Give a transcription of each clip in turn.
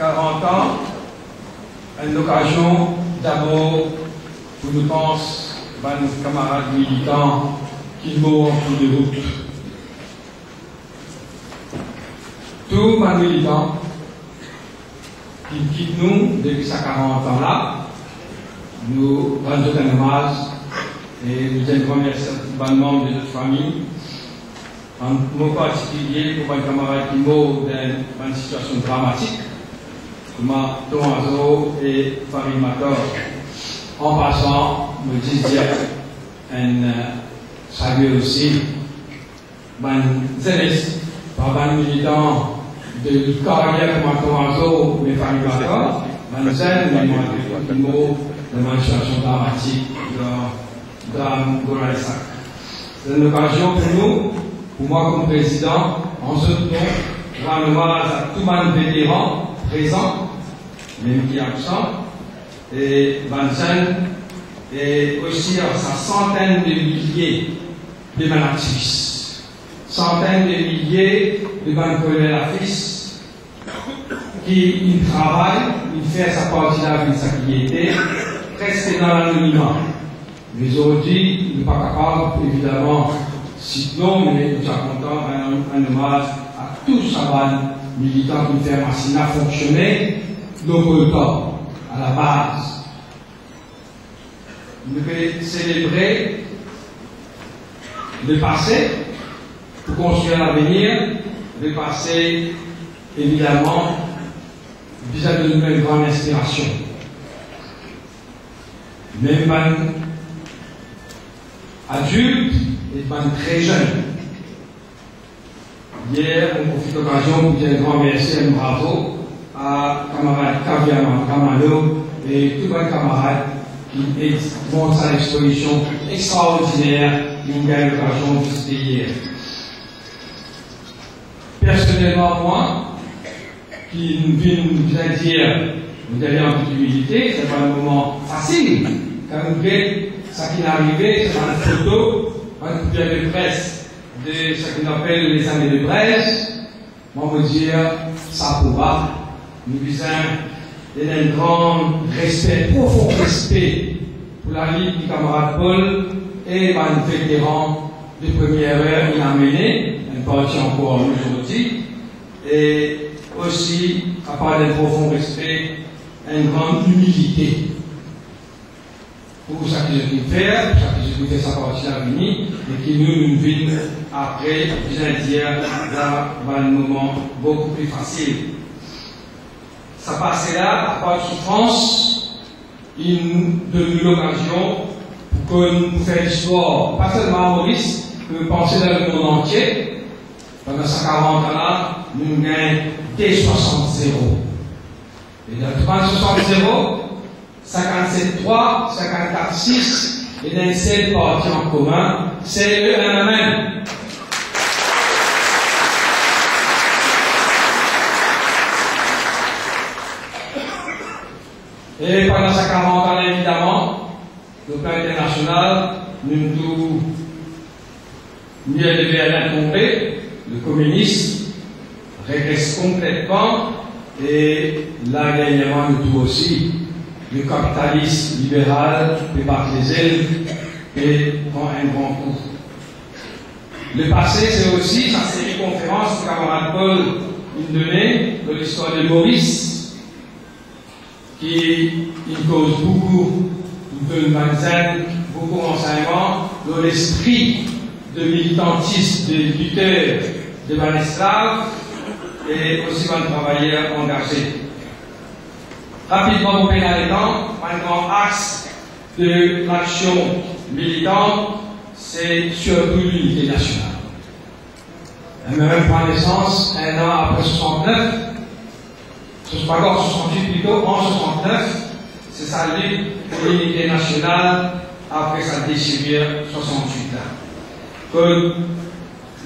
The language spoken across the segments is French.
40 ans, une occasion d'abord pour nous penser à nos camarades militants qui mourent en cours de route. Tous les militants qui quittent nous depuis ces 40 ans là, nous rendons un hommage et nous remercions les membres de notre famille, en particulier pour les camarades qui mourent dans une situation dramatique, comme Tomazo et Farid Mator. En passant, nous disons saluer aussi les jeunesse, par les militants de carrière comme Tomazo et Farid Mator, les jeunes qui mourent dans une situation dramatique dans le drame de l'Isaac. C'est une occasion pour nous, pour moi comme président, en ce temps, rendre hommage à tous les vétérans présents, même qui sont absents, et Banzen, et aussi à sa centaine de milliers de activistes, centaines de milliers de collègues fils qui travaillent, il fait sa partie de la vie de sa qui presque dans l'anonymat. Mais aujourd'hui, il n'est pas capable, évidemment, sinon, mais nous sommes contents un hommage à tous ces militants qui font Massina fonctionner, nos temps, à la base. Nous devons célébrer le passé pour construire l'avenir, le passé, évidemment, vis-à-vis de nouvelles grandes inspirations. Même adultes et très jeunes. Hier, on profite de l'occasion pour dire un grand merci et un bravo à camarade Kaviama Kamalo et tous les camarades qui montrent sa exposition extraordinaire qui nous gagne l'occasion de visiter hier. Personnellement, moi, qui viens dire, vous avez un peu d'humilité, ce n'est pas un moment facile. Quand vous voyez ce qui est arrivé, c'est une photo, un coupure de presse de ce qu'on appelle les années de Brest. Moi, je veux dire, ça pourra. Nous disons, il y a un grand respect, profond respect pour la vie du camarade Paul et un vétéran de première heure qu'il a mené, une partie encore aujourd'hui, et aussi, à part d'un profond respect, une grande humilité pour ça que je peux faire, pour ça que je peux faire sa partie à venir, et qui nous vient après, je dire, dans un moment beaucoup plus facile. Ça passait là, à part de souffrance, il nous donne l'occasion pour que nous fassions l'histoire, pas seulement à Maurice, mais penser dans le monde entier. Pendant ces 40 ans-là, nous gagnons des 60-0. Et dans le 60-0, 57-3, 54-6, et dans 7 parties en commun, c'est le 1 à même. Et pendant ces 40 ans, évidemment, le plan international, nous devait l'incomber, le communisme régresse complètement, et là, gagnement de tout aussi. Le capitalisme libéral débarque les ailes et prend un grand coup. Le passé, c'est aussi sa série de conférences que camarade Paul nous donnait de l'histoire de Maurice, qui cause beaucoup de Banzen, beaucoup d'enseignements dans l'esprit de militantisme des lutteurs de Banesclave et aussi de travailleurs engagés. Rapidement, pour pénal étant, un grand axe de l'action militante, c'est surtout l'unité nationale. Elle me même prend naissance un an après 69, pas encore 68 plutôt, en 69, c'est sa lutte pour l'unité nationale après sa déchirure 68 ans. Que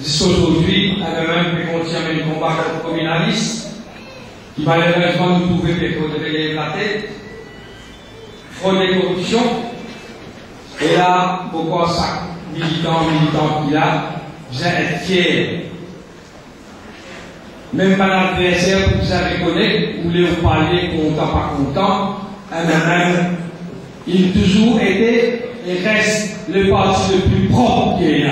jusqu'aujourd'hui, elle-même peut continuer le combat contre le communalisme, qui malheureusement nous pouvait péter la tête, fraude et corruption, et là, pourquoi ça, militant qu'il a, vient être fier même pas l'adversaire que vous avez connu, vous voulez vous parler content, pas content, même, il a toujours été et reste le parti le plus propre qu'il y a.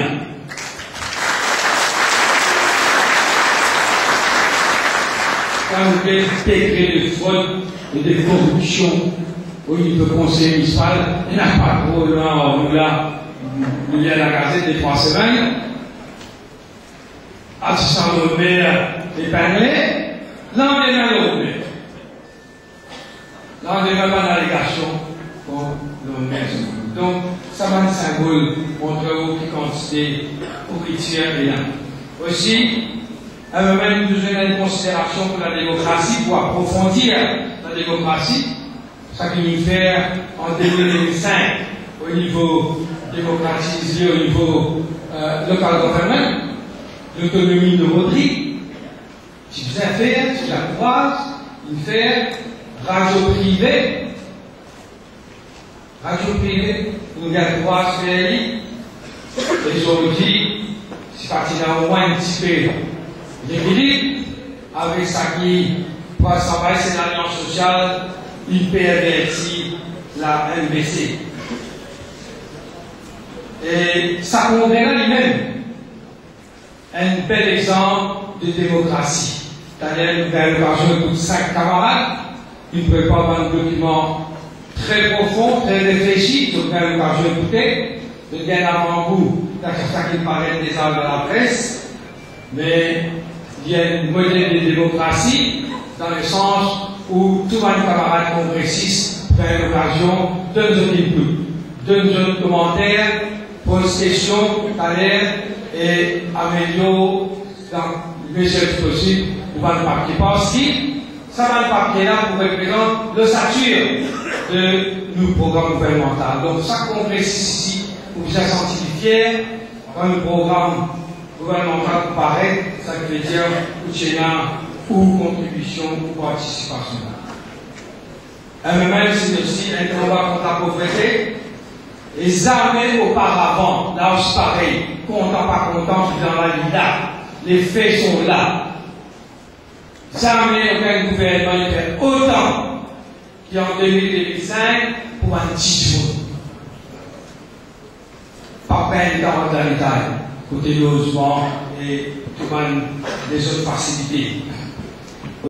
Quand vous avez décret de fraude et de corruption au niveau du conseil municipal, il n'y a pas trop loin, nous là, il y a la gazette des 3 semaines, assistant le maire épinglé, l'endemain l'autre. L'endemain pas d'allégation pour le maire. Donc, ça va être un symbole entre vous qui constituez au critère et là. Aussi, elle me met une considération pour la démocratie, pour approfondir la démocratie, ça qui nous fait en 2005 au niveau démocratisé, au niveau local government, l'autonomie de Rodrigue, si vous avez fait, si la croise, il fait radio privée, nous avons trois pays, et aujourd'hui, c'est parti dans au moins un petit peu d'équilibre, avec ça qui, pour le travail, c'est l'Alliance sociale, il pervertit la MBC. Et ça congrès lui-même un bel exemple de démocratie. C'est-à-dire, nous avons l'occasion de 5 camarades, ils préparent un document très profond, très réfléchi, donc nous avons l'occasion d'écouter, de gagner avant-goût, ça qui paraît des arbres de la presse, mais il y a une modèle de démocratie dans le sens où tout un camarade congressiste fait l'occasion de nos inputs, de nos commentaires, pose questions, alerte et améliore dans le mesure possible pour le papier. Parce que ça va le papier là pour représenter l'ossature de nos programmes gouvernementaux. Donc, chaque congressiste ici, vous vous êtes senti fier quand le programme gouvernemental paraît, ça veut dire ou contribution ou participation. Même c'est aussi un combat contre la pauvreté. Et jamais auparavant, là aussi pareil, content, pas content, je suis dans la vie là. Les faits sont là. Jamais aucun gouvernement ne fait autant qu'en 2005 pour un petit jour. Pas peine dans la détail, côté logement et tout les autres facilités.